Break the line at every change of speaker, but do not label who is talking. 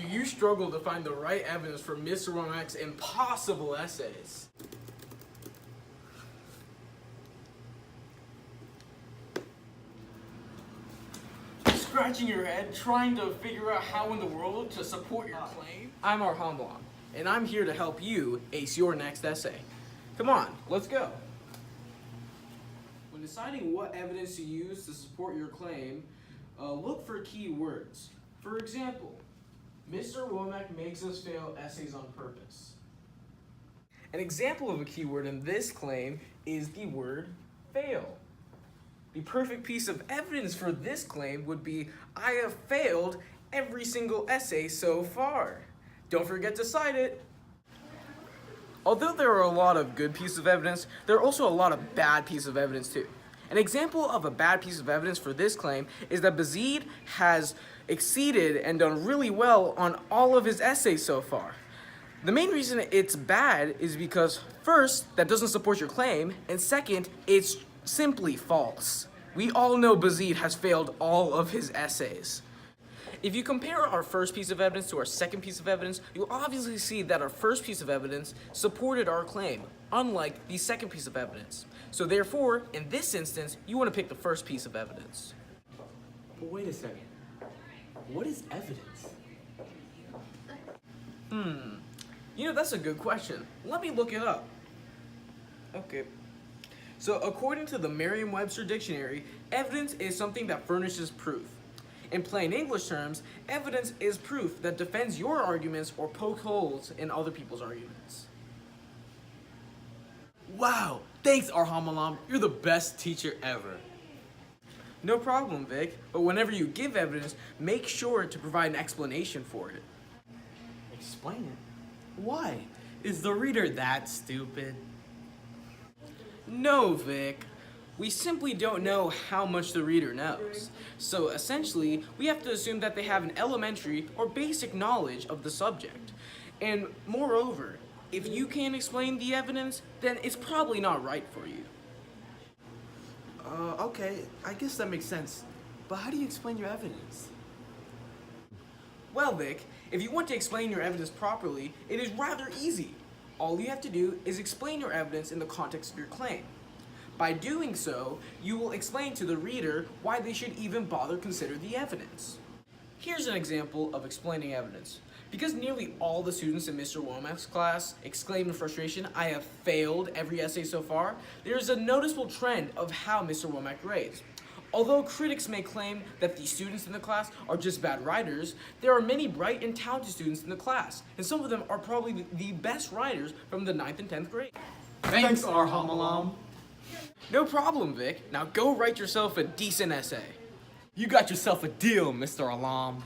you struggle to find the right evidence for Mr. Womack's impossible essays. Scratching your head, trying to figure out how in the world to support your claim? I'm Arham Alam, and I'm here to help you ace your next essay. Come on, let's go. When deciding what evidence to use to support your claim, look for key words. For example, Mr. Womack makes us fail essays on purpose. An example of a keyword in this claim is the word fail. The perfect piece of evidence for this claim would be, I have failed every single essay so far. Don't forget to cite it. Although there are a lot of good pieces of evidence, there are also a lot of bad pieces of evidence too. An example of a bad piece of evidence for this claim is that Bazeed has exceeded and done really well on all of his essays so far. The main reason it's bad is because, first, that doesn't support your claim, and second, it's simply false. We all know Bazeed has failed all of his essays. If you compare our first piece of evidence to our second piece of evidence, you'll obviously see that our first piece of evidence supported our claim, unlike the second piece of evidence. So therefore, in this instance, you want to pick the first piece of evidence.
But wait a second. What is evidence?
That's a good question. Let me look it up. Okay. So according to the Merriam-Webster dictionary, evidence is something that furnishes proof. In plain English terms, evidence is proof that defends your arguments or pokes holes in other people's arguments.
Wow! Thanks, Arham Alam. You're the best teacher ever.
No problem, Vik, but whenever you give evidence, make sure to provide an explanation for it.
Explain it? Why? Is the reader that stupid?
No, Vik. We simply don't know how much the reader knows. So essentially, we have to assume that they have an elementary or basic knowledge of the subject. And moreover, if you can't explain the evidence, then it's probably not right for you.
Okay, I guess that makes sense. But how do you explain your evidence?
Well, Vik, if you want to explain your evidence properly, it is rather easy. All you have to do is explain your evidence in the context of your claim. By doing so, you will explain to the reader why they should even bother consider the evidence. Here's an example of explaining evidence. Because nearly all the students in Mr. Womack's class exclaim in frustration, I have failed every essay so far, there is a noticeable trend of how Mr. Womack grades. Although critics may claim that the students in the class are just bad writers, there are many bright and talented students in the class, and some of them are probably the best writers from the 9th and 10th grade.
Thanks, Arham Alam.
No problem, Vik. Now go write yourself a decent essay.
You got yourself a deal, Mr. Alam.